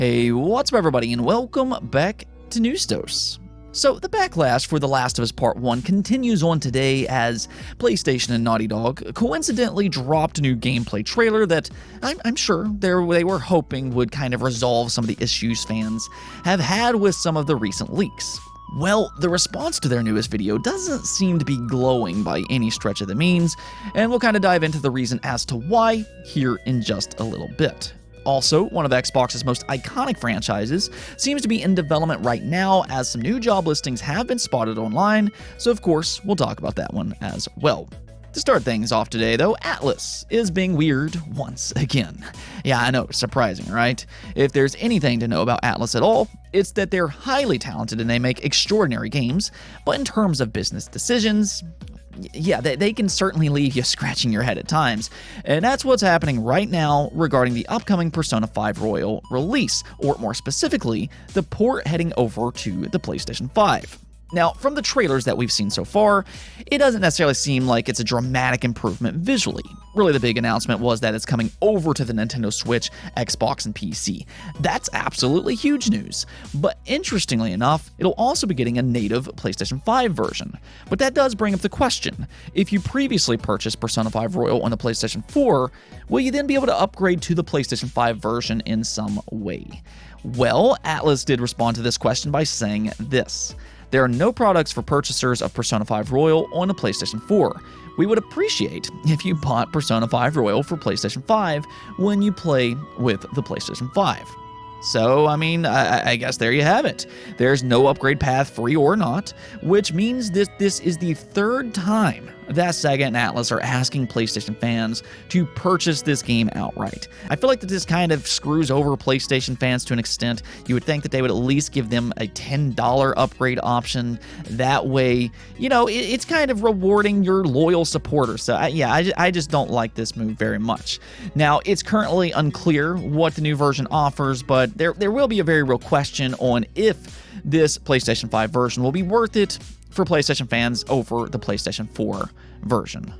Hey, what's up everybody, and welcome back to News Dose. So, the backlash for The Last of Us Part 1 continues on today as PlayStation and Naughty Dog coincidentally dropped a new gameplay trailer that I'm sure they were hoping would kind of resolve some of the issues fans have had with some of the recent leaks. Well, the response to their newest video doesn't seem to be glowing by any stretch of the means, and we'll kind of dive into the reason as to why here in just a little bit. Also, one of Xbox's most iconic franchises seems to be in development right now, as some new job listings have been spotted online, so of course we'll talk about that one as well. To start things off today though, Atlas is being weird once again. Yeah, I know, surprising, right? If there's anything to know about Atlas at all, it's that they're highly talented and they make extraordinary games, but in terms of business decisions, yeah, they can certainly leave you scratching your head at times, and that's what's happening right now regarding the upcoming Persona 5 Royal release, or more specifically, the port heading over to the PlayStation 5. Now, from the trailers that we've seen so far, it doesn't necessarily seem like it's a dramatic improvement visually. Really, the big announcement was that it's coming over to the Nintendo Switch, Xbox, and PC. That's absolutely huge news. But interestingly enough, it'll also be getting a native PlayStation 5 version. But that does bring up the question, if you previously purchased Persona 5 Royal on the PlayStation 4, will you then be able to upgrade to the PlayStation 5 version in some way? Well, Atlas did respond to this question by saying this: "There are no products for purchasers of Persona 5 Royal on a PlayStation 4. We would appreciate if you bought Persona 5 Royal for PlayStation 5 when you play with the PlayStation 5. So, I mean, I guess there you have it. There's no upgrade path, free or not, which means this is the third time that Sega and Atlas are asking PlayStation fans to purchase this game outright. I feel like that this kind of screws over PlayStation fans to an extent. You would think that they would at least give them a $10 upgrade option. That way, you know, it's kind of rewarding your loyal supporters. So, I just don't like this move very much. Now, it's currently unclear what the new version offers, but there will be a very real question on if this PlayStation 5 version will be worth it for PlayStation fans over the PlayStation 4 version.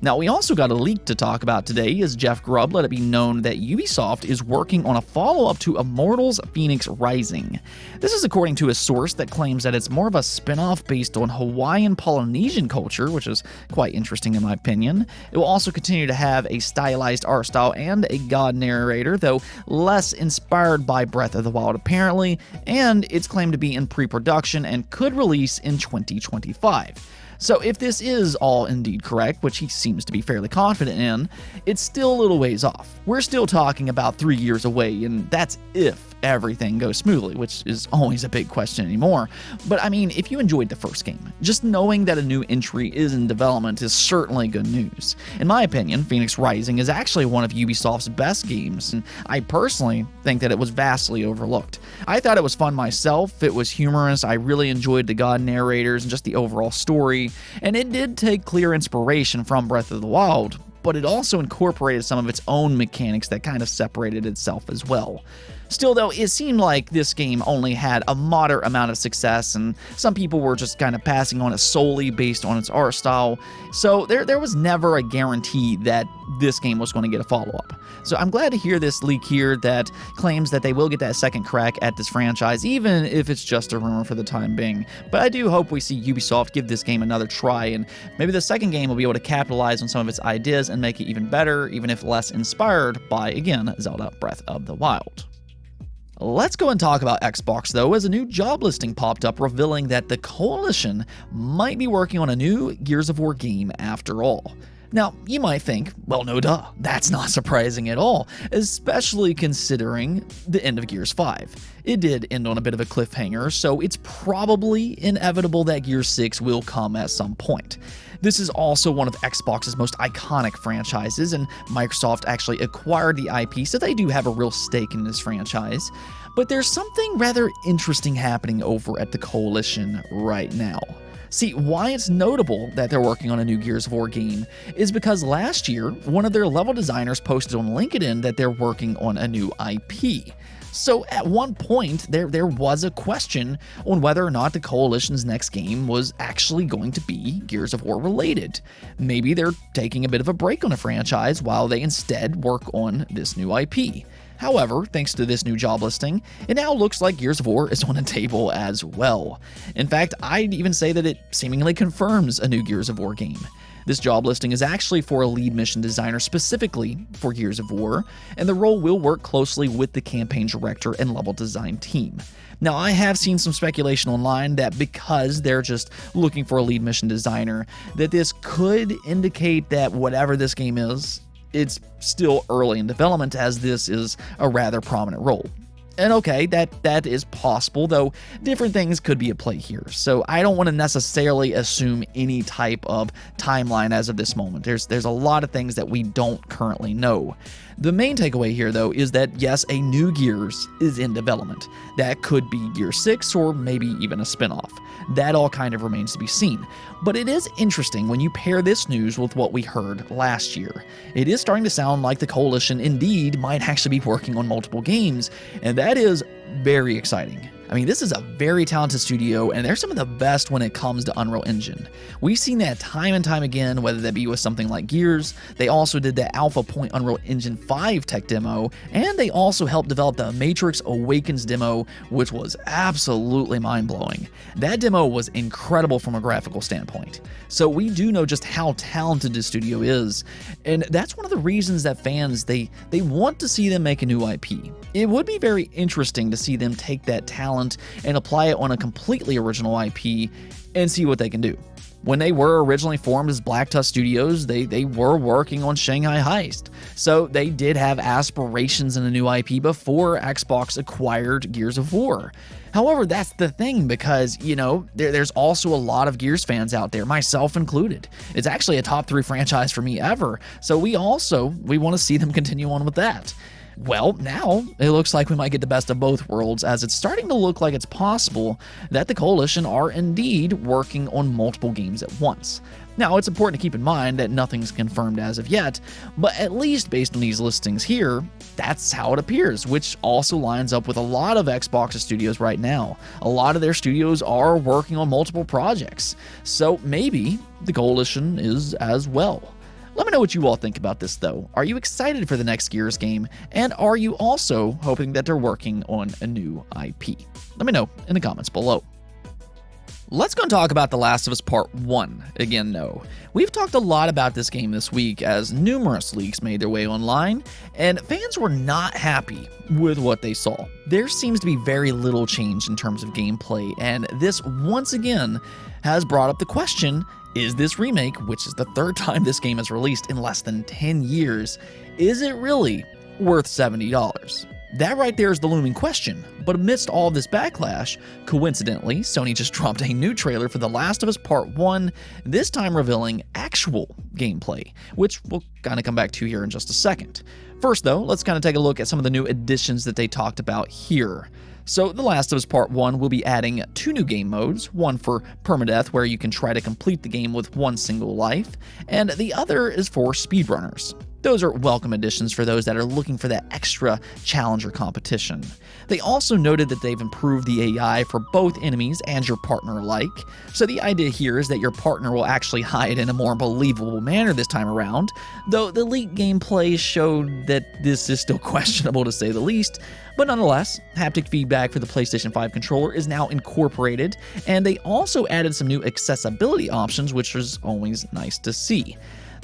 Now, we also got a leak to talk about today, as Jeff Grubb let it be known that Ubisoft is working on a follow-up to Immortal's Fenyx Rising. This is according to a source that claims that it's more of a spin-off based on Hawaiian Polynesian culture, which is quite interesting in my opinion. It will also continue to have a stylized art style and a god narrator, though less inspired by Breath of the Wild apparently, and it's claimed to be in pre-production and could release in 2025. So if this is all indeed correct, which he seems to be fairly confident in, it's still a little ways off. We're still talking about 3 years away, and that's if everything goes smoothly, which is always a big question anymore. But I mean, if you enjoyed the first game, just knowing that a new entry is in development is certainly good news. In my opinion, Fenyx Rising is actually one of Ubisoft's best games, and I personally think that it was vastly overlooked. I thought it was fun myself, it was humorous, I really enjoyed the god narrators and just the overall story, and it did take clear inspiration from Breath of the Wild, but it also incorporated some of its own mechanics that kind of separated itself as well. Still though, it seemed like this game only had a moderate amount of success, and some people were just kind of passing on it solely based on its art style, so there was never a guarantee that this game was going to get a follow-up. So I'm glad to hear this leak here that claims that they will get that second crack at this franchise, even if it's just a rumor for the time being. But I do hope we see Ubisoft give this game another try, and maybe the second game will be able to capitalize on some of its ideas and make it even better, even if less inspired by, again, Zelda Breath of the Wild. Let's go and talk about Xbox though, as a new job listing popped up revealing that the Coalition might be working on a new Gears of War game after all. Now, you might think, well, no duh, that's not surprising at all, especially considering the end of Gears 5. It did end on a bit of a cliffhanger, so it's probably inevitable that Gears 6 will come at some point. This is also one of Xbox's most iconic franchises, and Microsoft actually acquired the IP, so they do have a real stake in this franchise. But there's something rather interesting happening over at the Coalition right now. See, why it's notable that they're working on a new Gears of War game is because last year, one of their level designers posted on LinkedIn that they're working on a new IP. So at one point, there was a question on whether or not the Coalition's next game was actually going to be Gears of War related. Maybe they're taking a bit of a break on a franchise while they instead work on this new IP. However, thanks to this new job listing, it now looks like Gears of War is on the table as well. In fact, I'd even say that it seemingly confirms a new Gears of War game. This job listing is actually for a lead mission designer specifically for Gears of War, and the role will work closely with the campaign director and level design team. Now, I have seen some speculation online that because they're just looking for a lead mission designer, that this could indicate that whatever this game is, it's still early in development, as this is a rather prominent role. And okay, that is possible, though different things could be at play here, so I don't want to necessarily assume any type of timeline as of this moment. There's a lot of things that we don't currently know. The main takeaway here, though, is that yes, a new Gears is in development. That could be Gear 6 or maybe even a spinoff. That all kind of remains to be seen. But it is interesting when you pair this news with what we heard last year. It is starting to sound like the Coalition indeed might actually be working on multiple games, and that is very exciting. I mean, this is a very talented studio, and they're some of the best when it comes to Unreal Engine. We've seen that time and time again, whether that be with something like Gears. They also did the Alpha Point Unreal Engine 5 tech demo, and they also helped develop the Matrix Awakens demo, which was absolutely mind-blowing. That demo was incredible from a graphical standpoint. So we do know just how talented this studio is, and that's one of the reasons that fans, they want to see them make a new IP. It would be very interesting to see them take that talent and apply it on a completely original IP and see what they can do. When they were originally formed as Black Tusk Studios, they were working on Shanghai Heist, so they did have aspirations in a new IP before Xbox acquired Gears of War. However, that's the thing, because, you know, there's also a lot of Gears fans out there, myself included. It's actually a top 3 franchise for me ever, so we want to see them continue on with that. Well, now it looks like we might get the best of both worlds, as it's starting to look like it's possible that the Coalition are indeed working on multiple games at once. Now, it's important to keep in mind that nothing's confirmed as of yet, but at least based on these listings here, that's how it appears, which also lines up with a lot of Xbox studios right now. A lot of their studios are working on multiple projects, so maybe the Coalition is as well. Let me know what you all think about this, though. Are you excited for the next Gears game? And are you also hoping that they're working on a new IP? Let me know in the comments below. Let's go and talk about The Last of Us Part 1. Again, no. We've talked a lot about this game this week as numerous leaks made their way online, and fans were not happy with what they saw. There seems to be very little change in terms of gameplay, and this once again has brought up the question, is this remake, which is the 3rd time this game is released in less than 10 years, is it really worth $70? That right there is the looming question, but amidst all of this backlash, coincidentally, Sony just dropped a new trailer for The Last of Us Part 1, this time revealing actual gameplay, which we'll kind of come back to here in just a second. First though, let's kind of take a look at some of the new additions that they talked about here. So, The Last of Us Part 1 will be adding 2 new game modes, one for permadeath, where you can try to complete the game with one single life, and the other is for speedrunners. Those are welcome additions for those that are looking for that extra challenger competition. They also noted that they've improved the AI for both enemies and your partner alike, so the idea here is that your partner will actually hide in a more believable manner this time around, though the leaked gameplay showed that this is still questionable to say the least. But nonetheless, haptic feedback for the PlayStation 5 controller is now incorporated, and they also added some new accessibility options, which is always nice to see.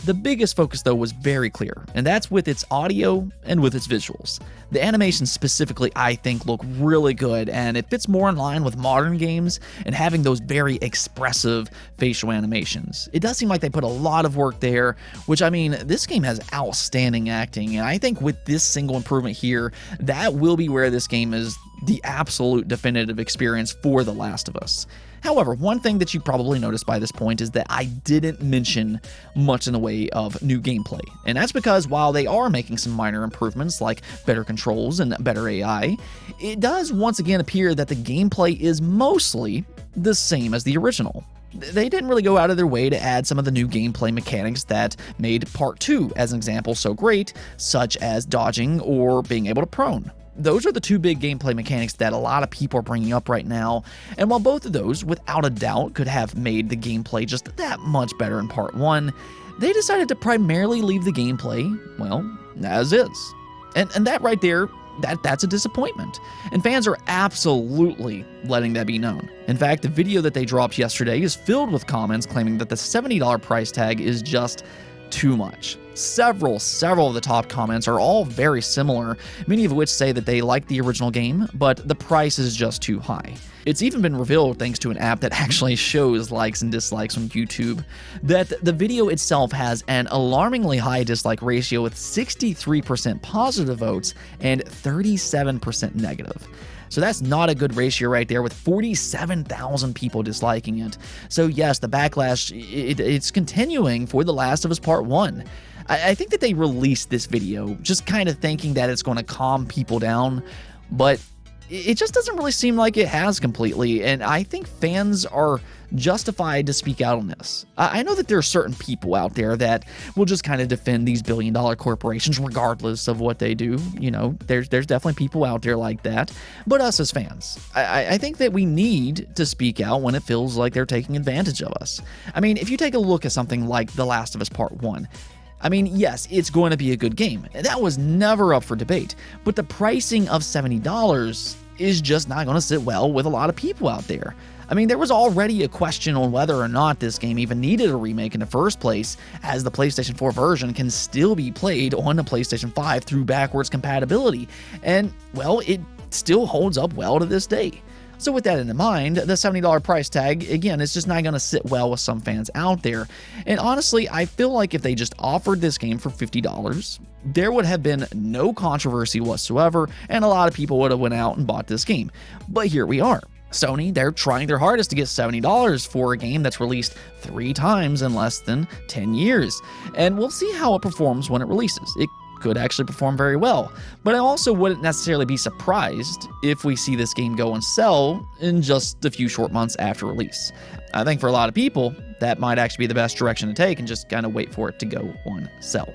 The biggest focus, though, was very clear, and that's with its audio and with its visuals. The animations specifically, I think, look really good, and it fits more in line with modern games and having those very expressive facial animations. It does seem like they put a lot of work there, which, I mean, this game has outstanding acting, and I think with this single improvement here, that will be where this game is the absolute definitive experience for The Last of Us. However, one thing that you probably noticed by this point is that I didn't mention much in the way of new gameplay, and that's because while they are making some minor improvements like better controls and better AI, it does once again appear that the gameplay is mostly the same as the original. They didn't really go out of their way to add some of the new gameplay mechanics that made Part 2, as an example, so great, such as dodging or being able to prone. Those are the 2 big gameplay mechanics that a lot of people are bringing up right now, and while both of those, without a doubt, could have made the gameplay just that much better in Part 1, they decided to primarily leave the gameplay, well, as is. And that right there that's a disappointment. And fans are absolutely letting that be known. In fact, the video that they dropped yesterday is filled with comments claiming that the $70 price tag is just too much. Several of the top comments are all very similar, many of which say that they like the original game, but the price is just too high. It's even been revealed, thanks to an app that actually shows likes and dislikes on YouTube, that the video itself has an alarmingly high dislike ratio with 63% positive votes and 37% negative. So that's not a good ratio right there, with 47,000 people disliking it. So yes, the backlash, it's continuing for The Last of Us Part 1. I think that they released this video just kind of thinking that it's going to calm people down, but it just doesn't really seem like it has completely, and I think fans are justified to speak out on this. I know that there are certain people out there that will just kind of defend these billion-dollar corporations regardless of what they do. You know, there's definitely people out there like that. But us as fans, I think that we need to speak out when it feels like they're taking advantage of us. I mean, if you take a look at something like The Last of Us Part 1, I mean, yes, it's going to be a good game. That was never up for debate. But the pricing of $70 is just not going to sit well with a lot of people out there. I mean, there was already a question on whether or not this game even needed a remake in the first place, as the PlayStation 4 version can still be played on the PlayStation 5 through backwards compatibility. And, well, it still holds up well to this day. So with that in mind, the $70 price tag, again, it's just not going to sit well with some fans out there. And honestly, I feel like if they just offered this game for $50, there would have been no controversy whatsoever, and a lot of people would have went out and bought this game. But here we are. Sony, they're trying their hardest to get $70 for a game that's released 3 times in less than 10 years. And we'll see how it performs when it releases. It could actually perform very well, but I also wouldn't necessarily be surprised if we see this game go and sell in just a few short months after release. I think for a lot of people, that might actually be the best direction to take and just kind of wait for it to go on sell.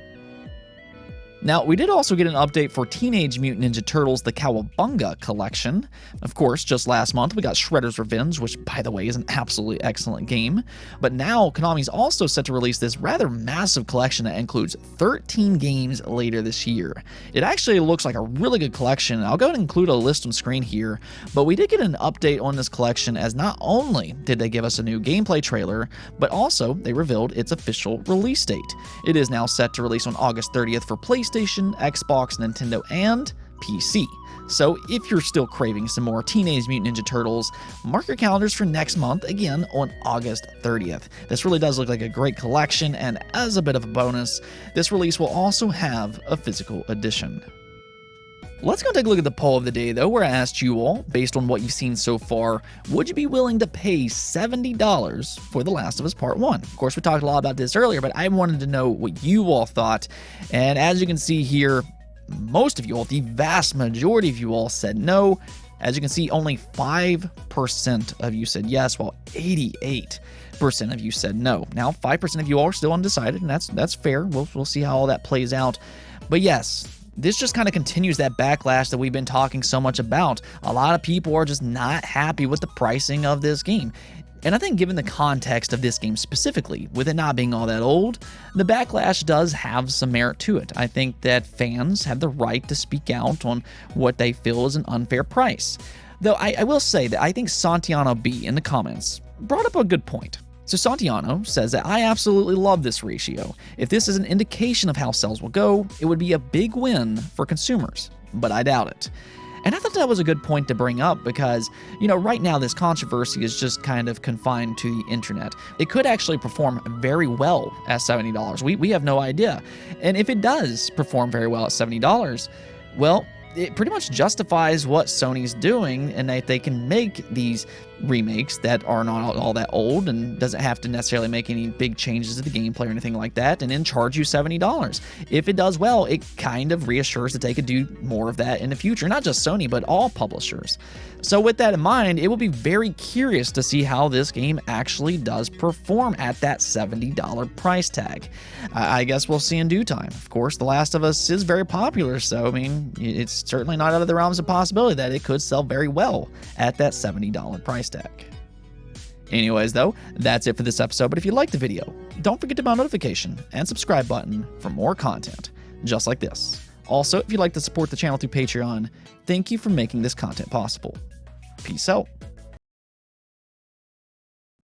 Now, we did also get an update for Teenage Mutant Ninja Turtles: The Cowabunga collection. Of course, just last month we got Shredder's Revenge, which, by the way, is an absolutely excellent game. But now, Konami's also set to release this rather massive collection that includes 13 games later this year. It actually looks like a really good collection. I'll go ahead and include a list on screen here, but we did get an update on this collection, as not only did they give us a new gameplay trailer, but also they revealed its official release date. It is now set to release on August 30th for PlayStation, Xbox, Nintendo, and PC. So if you're still craving some more Teenage Mutant Ninja Turtles, mark your calendars for next month, again on August 30th. This really does look like a great collection, and as a bit of a bonus, this release will also have a physical edition. Let's go take a look at the poll of the day, though, where I asked you all, based on what you've seen so far, would you be willing to pay $70 for The Last of Us Part 1? Of course, we talked a lot about this earlier, but I wanted to know what you all thought. And as you can see here, most of you all, the vast majority of you all said no. As you can see, only 5% of you said yes, while 88% of you said no. Now, 5% of you all are still undecided, and that's fair. We'll see how all that plays out. But yes, this just kind of continues that backlash that we've been talking so much about. A lot of people are just not happy with the pricing of this game. And I think given the context of this game specifically, with it not being all that old, the backlash does have some merit to it. I think that fans have the right to speak out on what they feel is an unfair price. Though I will say that I think Santiano B in the comments brought up a good point. So Santiano says that I absolutely love this ratio. If this is an indication of how sales will go, it would be a big win for consumers, but I doubt it. And I thought that was a good point to bring up because, you know, right now this controversy is just kind of confined to the internet. It could actually perform very well at $70. We have no idea. And if it does perform very well at $70, well, it pretty much justifies what Sony's doing, and that they can make these remakes that are not all that old and doesn't have to necessarily make any big changes to the gameplay or anything like that, and then charge you $70. If it does well, it kind of reassures that they could do more of that in the future, not just Sony, but all publishers. So with that in mind, it will be very curious to see how this game actually does perform at that $70 price tag. I guess we'll see in due time. Of course, The Last of Us is very popular, so I mean, it's certainly not out of the realms of possibility that it could sell very well at that $70 price tag. Anyways, though, that's it for this episode, but if you liked the video, don't forget to bell notification and subscribe button for more content just like this. Also, if you'd like to support the channel through Patreon, thank you for making this content possible. Peace out.